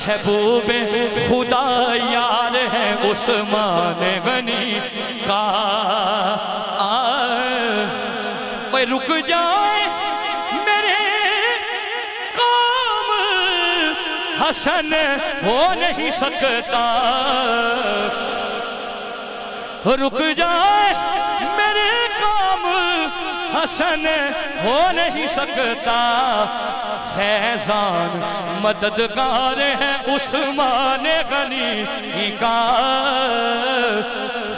محبوب خدا یار ہے عثمان غنی کا اوے رک جائے میرے کام حسن ہو نہیں سکتا رک جائے میرے کام حسن ہو نہیں سکتا فیضان مددگار ہے عثمان غنی کا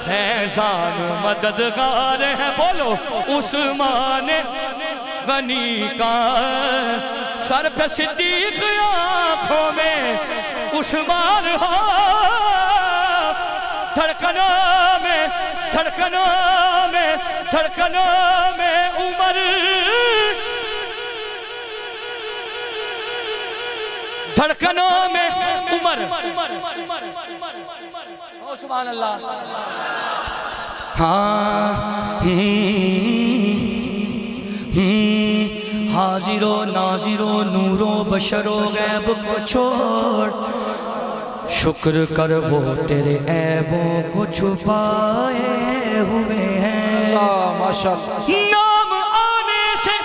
فیضان مددگار ہے بولو عثمان غنی کا سر پہ صدیق آنکھوں میں عثمان ہو دھڑکنوں میں دھڑکنوں میں دھڑکنوں میں عمر دھڑکنوں میں عمر سبحان اللہ حاضر و ناظر و نور و بشر و غیب کو چھوڑ شکر کر وہ تیرے عیبوں کو چھپائے ہوئے ہیں اللہ ماشاءاللہ نام آنے سے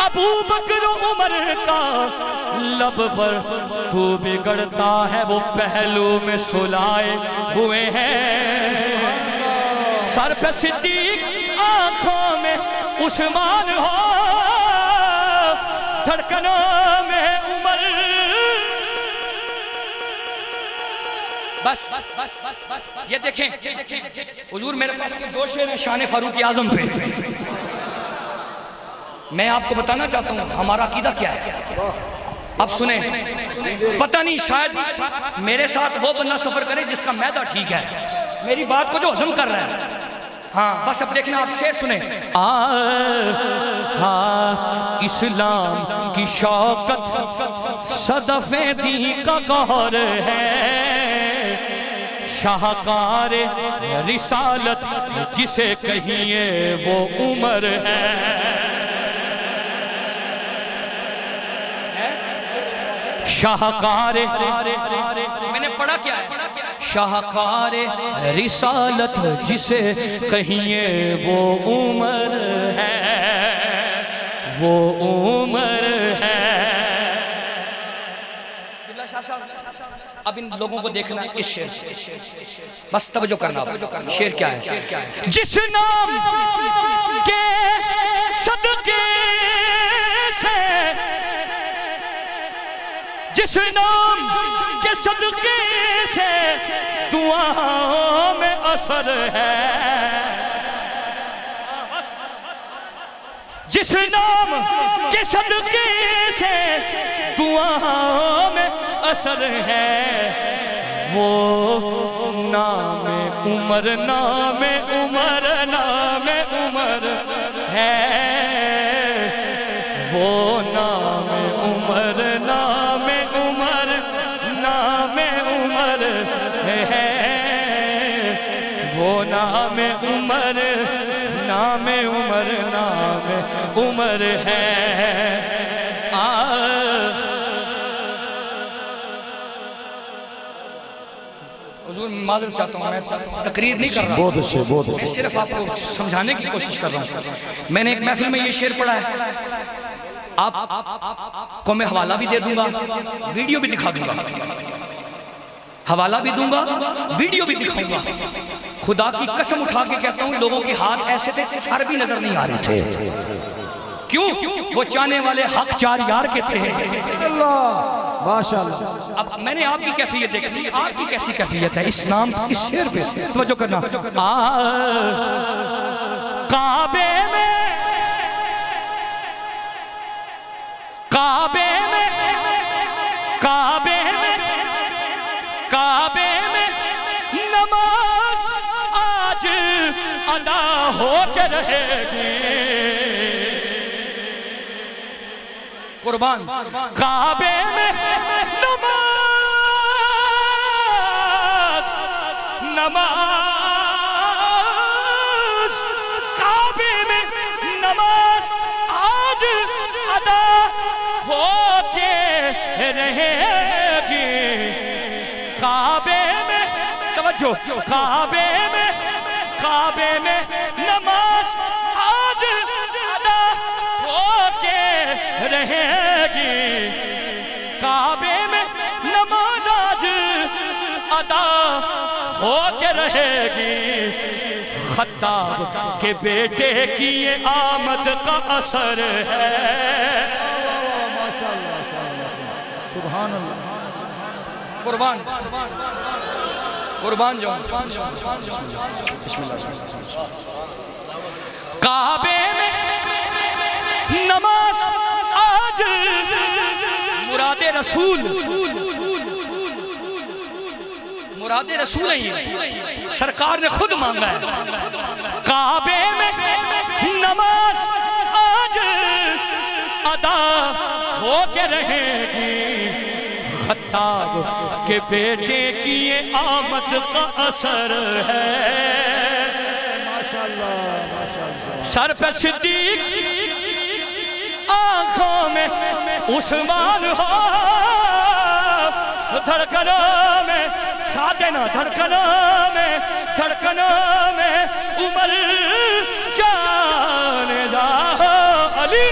ابو بکر و عمر کا لب پر تو بگڑتا ہے وہ پہلو میں سلائے ہوئے ہیں سر پہ صدیق آنکھوں میں عثمان ہو دھڑکنوں میں عمر بس یہ دیکھیں حضور میرے پاس دو شعر ہیں شان فاروق اعظم پہ میں آپ کو بتانا چاہتا ہوں ہمارا عقیدہ کیا ہے اب سنیں پتہ نہیں شاید میرے ساتھ وہ بندہ سفر کرے جس کا معدہ ٹھیک ہے میری بات کو جو ہضم کر رہا ہے ہاں بس اب دیکھنا آپ شعر سنیں اسلام کی شوکت صدف دین کا گوہر ہے شاہکار رسالت جسے کہیے وہ عمر ہے شاہکار میں نے پڑھا کیا ہے شاہکار رسالت جسے کہیے وہ عمر ہے وہ عمر ہے اب ان لوگوں کو دیکھنا اس شعر بس توجہ کرنا شعر کیا ہے جس نام کے صدقے سے جس نام کے صدقے سے دعاؤں میں اثر ہے جس نام کے صدقے سے دعاؤں میں اثر ہے وہ نام عمر نام عمر نام عمر ہے وہ نام عمر نام عمر نام عمر ہے وہ نام عمر نام عمر نام عمر ہے حضور معذرت چاہتا ہوں میں تقریر نہیں کر رہا بہت اچھے بہت میں صرف آپ کو سمجھانے کی کوشش کر رہا ہوں میں نے ایک محفل میں یہ شعر پڑھا ہے آپ کو میں حوالہ بھی دے دوں گا ویڈیو بھی دکھا دوں گا حوالہ بھی دوں گا ویڈیو بھی دکھاؤں گا خدا کی قسم اٹھا کے کہتا ہوں لوگوں کے ہاتھ ایسے تھے سر بھی نظر نہیں آ رہے تھے کیوں وہ چاہنے والے حق چار یار کے تھے اللہ ماشاءاللہ اب میں نے آپ کی کیفیت دیکھی آپ کی کیسی کیفیت ہے اس نام اس شعر پہ توجہ کرنا کعبے میں کعبے میں کعبے میں کعبے میں نماز آج ادا ہو کے رہے گی قربان کعبے میں نماز کعبے میں نماز آج ادا ہو کے رہے گی کعبے میں توجہ کعبے میں نماز آج ادا ہو کے رہے گی کعبے میں نماز آج ادا ہو کے رہے گی خطاب کے بیٹے کی یہ آمد کا اثر ہے سبحان اللہ قربان جاؤں کعبے میں نماز آج مراد رسول ہے سرکار نے خود مانگا ہے کعبے میں نماز آج ادا ہو کے رہے گی خطاب کے بیٹے کی یہ آمد کا اثر ہے سر پہ صدیق آنکھوں میں عثمان ہو دھڑکنوں میں سادنا دھڑکنوں میں عمر جان دا علی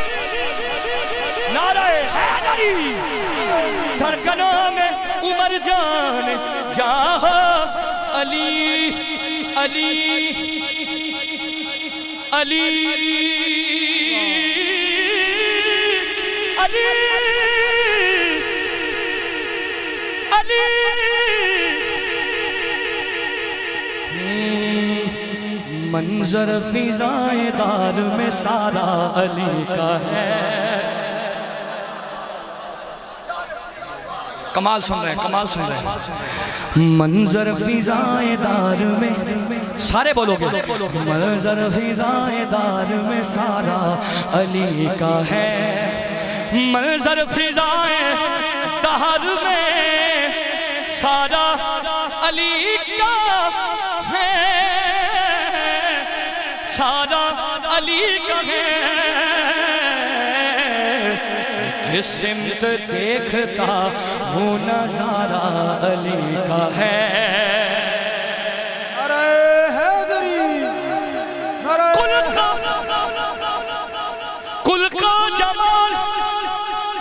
نعرہ حیدری دھڑکنوں میں عمر جان جہاں علی علی علی علی علی منظر فضائے دار میں سارا علی کا ہے کمال سن رہے ہیں منظر فضائے دار میں سارے بولو گے منظر فضائے دار میں سارا علی کا ہے منظر فضائے دار میں سارا علی کا ہے سارا علی کا ہے جس سمت دیکھتا ہوں نظارہ علی کا ہے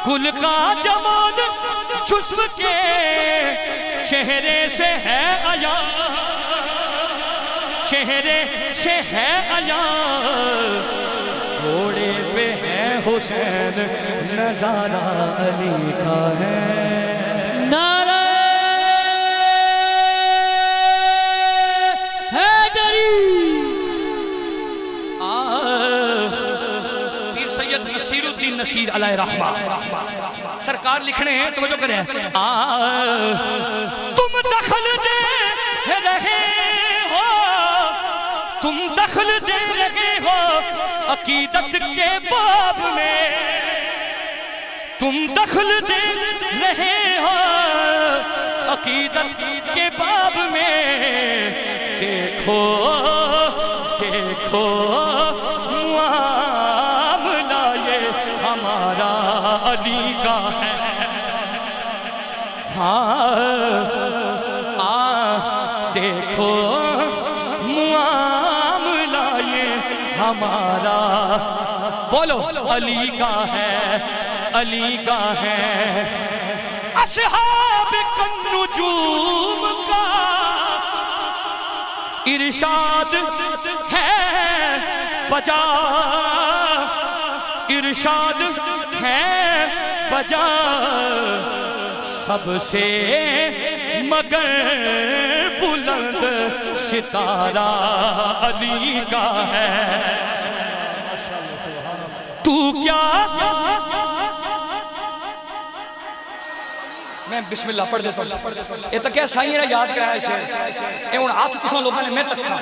کل کا جمال جسم کے چہرے سے ہے عیاں چہرے سے ہے عیاں گھوڑے پہ ہے حسین نظارہ علی کا ہے نعرہ حیدری پیر سید نصیر الدین نصیر علیہ رحمہ سرکار لکھنے ہیں توجہ کریں تم دخل دے رہے ہو تم دخل دے رہے ہو عقیدت کے باب میں تم دخل دے رہے ہو عقیدت کے باب میں دیکھو دیکھو معاملہ یہ ہمارا علی کا ہے دیکھو معاملہ یہ ہمارا بولو علی کا ہے علی کا ہے اصحاب النجوم کا ارشاد ہے بجا ارشاد ہے بجا سب سے مگر بلند ستارہ علی کا ہے تو کیا میں بسم اللہ پڑھ دیتا ہوں یہ تک کیا سائیں نے یاد کرایا اسے یہ ان ہاتھ تساں لوگوں نے میں تک سا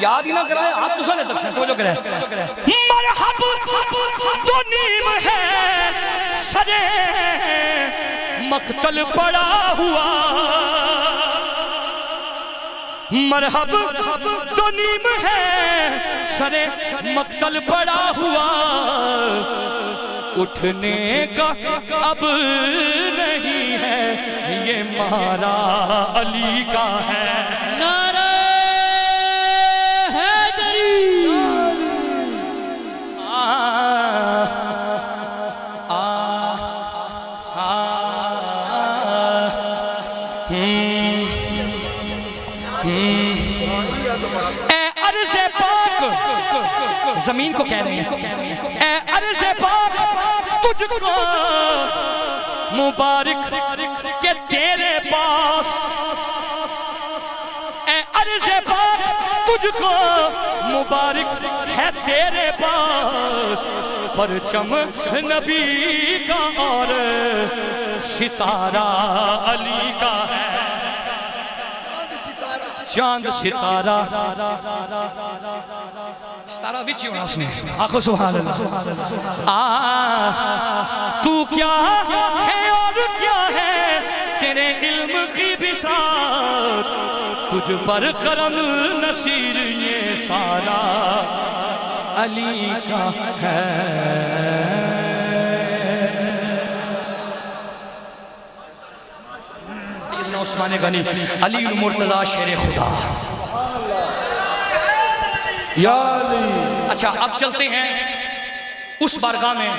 یاد ہی نہ کرایا ہاتھ تساں نے تک سا توجہ کرے مرحب تو نیم ہے سجے مقتل پڑا ہوا مرحب تو نیم ہے سرے مقتل پڑا ہوا اٹھنے کا اب نہیں ہے یہ مارا علی کا ہے نعرہ حیدری زمین کو کہہ رہے ہیں اے عرض پاک تجھ کو مبارک کہ تیرے پاس اے عرض پاک تجھ کو مبارک ہے تیرے پاس پرچم نبی کا اور ستارہ علی کا ہے چاند ستارہ ستارہ وچی ہونا اس نے آخو سبحان اللہ تو کیا ہے اور کیا ہے تیرے علم کی بساط تجھ پر کرم نصیر یہ سارا علی کا ہے عثمان غنی علی المرتضی شیر خدا یا علی اچھا اب چلتے ہیں اس بارگاہ میں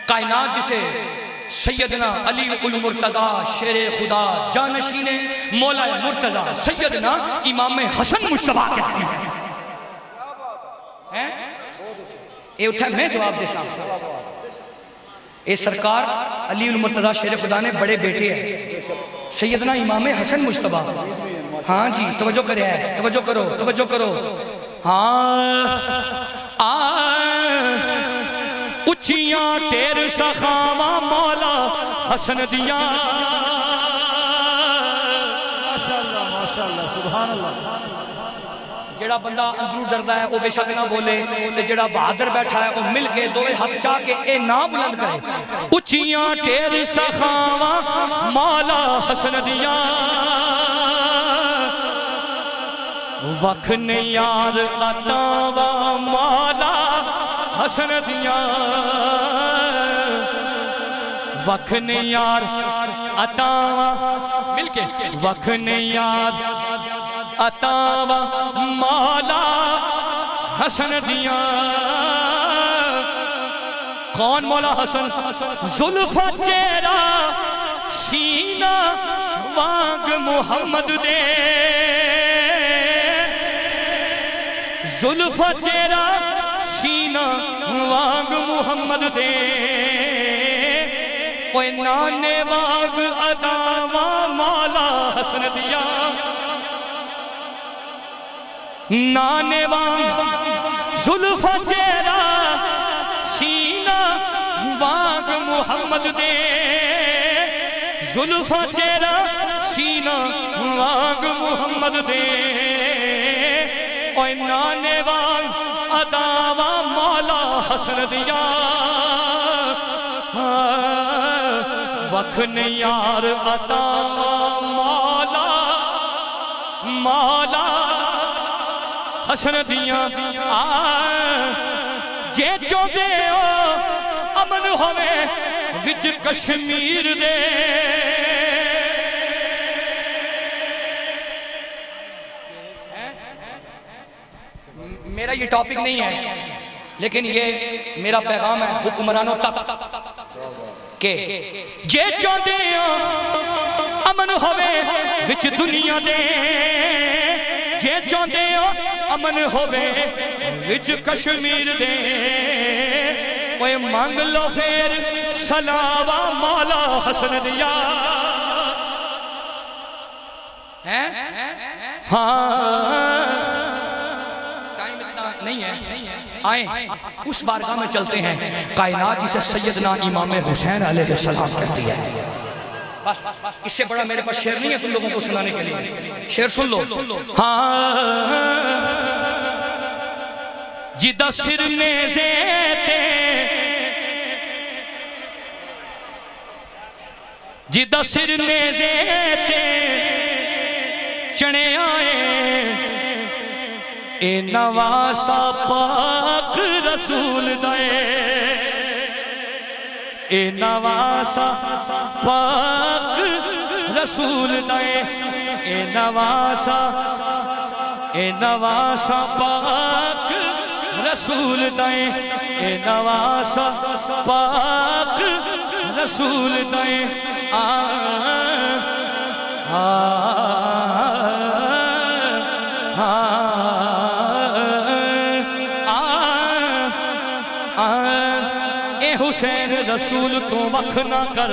کائنات جسے سیدنا علی المرتضی شیر خدا جانشین مولا مرتضی سیدنا امام حسن مصطفیٰ کہتے ہیں اے اٹھا میں جواب دے سامنے اے سرکار علی المرتضی شیر خدا نے بڑے بیٹے ہیں سیدنا امام حسن مصطفیٰ ہاں جی توجہ کرے ہے توجہ کرو توجہ کرو اچھیاں تیر سخاوہ مولا حسن دیا ماشاءاللہ سبحان اللہ جڑا بندہ اندرو ڈردہ ہے وہ بے شک نہ بولے جڑا بہادر بیٹھا ہے وہ مل کے دوے ہاتھ چاہ کے اے نہ بلند کرے اچھیاں تیر سخاوہ مولا حسن دیا وکھن یار عطاوہ مولا حسن دیا وکھن یار عطاوہ مل کے وکھن یار عطاوہ مولا حسن دیا کون مولا حسن زلفہ چہرہ سینہ وانگ محمد دے زلفہ چہرہ سینہ وانگ محمد دے اوہ نانے وانگ اداوہ مولا حسن دیا نانے وانگ زلفہ چہرہ سینہ وانگ محمد دے زلفہ چہرہ سینہ وانگ محمد دے اوہ نانے وانگ اداوہ مولا حسن دیا وکھن یار عطاوہ مولا حسن دیا جے چوبے ہو امن ہوئے وچ کشمیر دے میرا یہ ٹاپک نہیں ہے لیکن یہ میرا پیغام ہے حکمرانوں تک کہ جے چوبے ہو امن ہوئے وچ دنیا دے جے چاہتے ہو امن ہوئے وچ کشمیر دے اوہ مانگ لو پھر سلاوہ مولا حسن دیا ٹائم اتنا نہیں ہے آئیں اس بارگاہ میں چلتے ہیں کائنات جسے سیدنا امام حسین علیہ السلام کہتی ہے بس اس سے بڑا میرے پاس شعر نہیں ہے تم لوگوں کو سنانے کے لیے شعر سن لو جدہ سر نیزے تے جدہ سر نیزے تے چنے آئے اے نواسا پاک رسول دائے اے نواسا پاک رسول دائیں اے نواسا پاک رسول دائیں اے نواسا پاک رسول دائیں اے حسین رسول تو وکھ نہ کر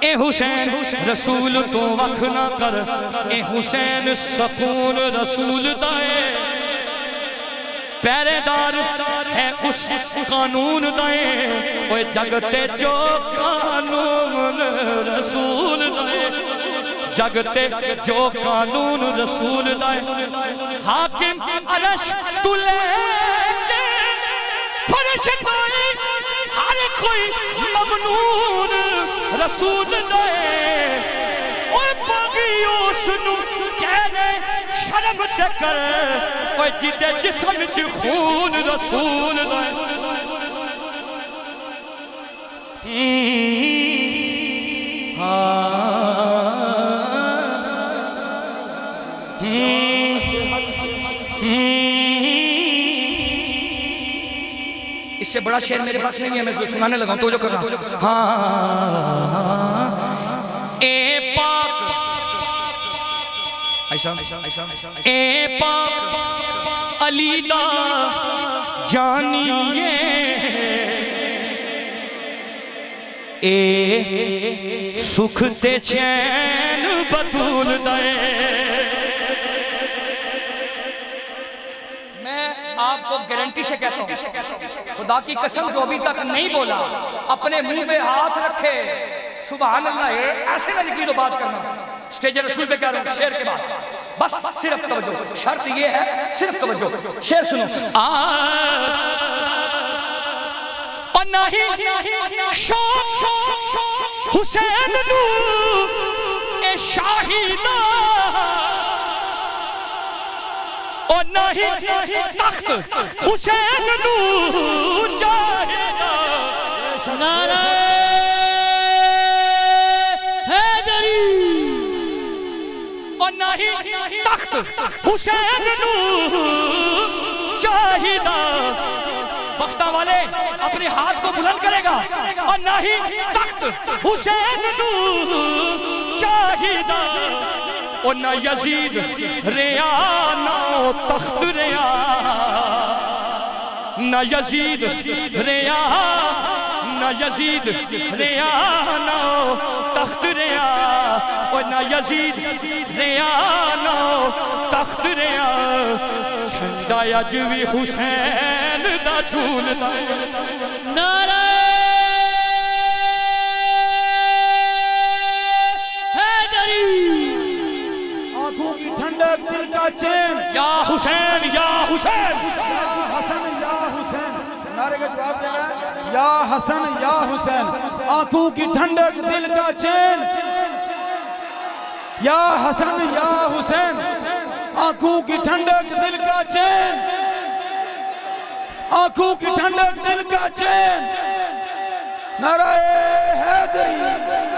اے حسین رسول تو وکھ نہ کر اے حسین سکون رسول دائے پہرے دار ہے اس قانون دائے اوہ جگتے جو قانون رسول دائے جگتے جو قانون رسول دائے حاکم عرش تلے کے فرشتائے ہر کوئی ممنون رسول دائے اوہ باغیوں سنو کہنے شرم سے کر اوہ جدے جسم چ خون رسول دائے اس سے بڑا شعر میرے پاس نہیں ہے میں سنانے لگا ہوں تو جو کر رہا ہوں اے پاک اے پاک علی دا جانیے اے سکھ تے چین بطول دائے آپ کو گارنٹی سے کہتا ہوں خدا کی قسم جو ابھی تک نہیں بولا اپنے منہ میں ہاتھ رکھے سبحان اللہ ایسے نہ لکھی تو بات کرنا سٹیج رسول پہ کہہ رہا ہوں شعر کے بعد بس صرف توجہ شرط یہ ہے صرف توجہ شعر سنو اور نہیں شوق حسین نو اے شاہدہ اور نہیں تخت حسین نو چاہیدہ نعرہ حیدری اور نہیں تخت حسین نو چاہیدہ بختہ والے اپنے ہاتھ کو بلند کرے گا اور نہیں تخت حسین نو چاہیدہ اور نہ یزید ریا نہ تخت ریا نہ یزید ریا نہ یزید ریا نہ تخت ریا اور نہ یزید ریا نہ تخت ریا جھنڈا یجوی حسین دا جھولتا نعرہ دل کا چین یا حسین یا حسین حسن یا حسین نعرے کا جواب دینا یا حسن یا حسین آنکھوں کی ٹھنڈک دل کا چین یا حسن یا حسین آنکھوں کی ٹھنڈک دل کا چین آنکھوں کی ٹھنڈک دل کا چین نعرہ حیدری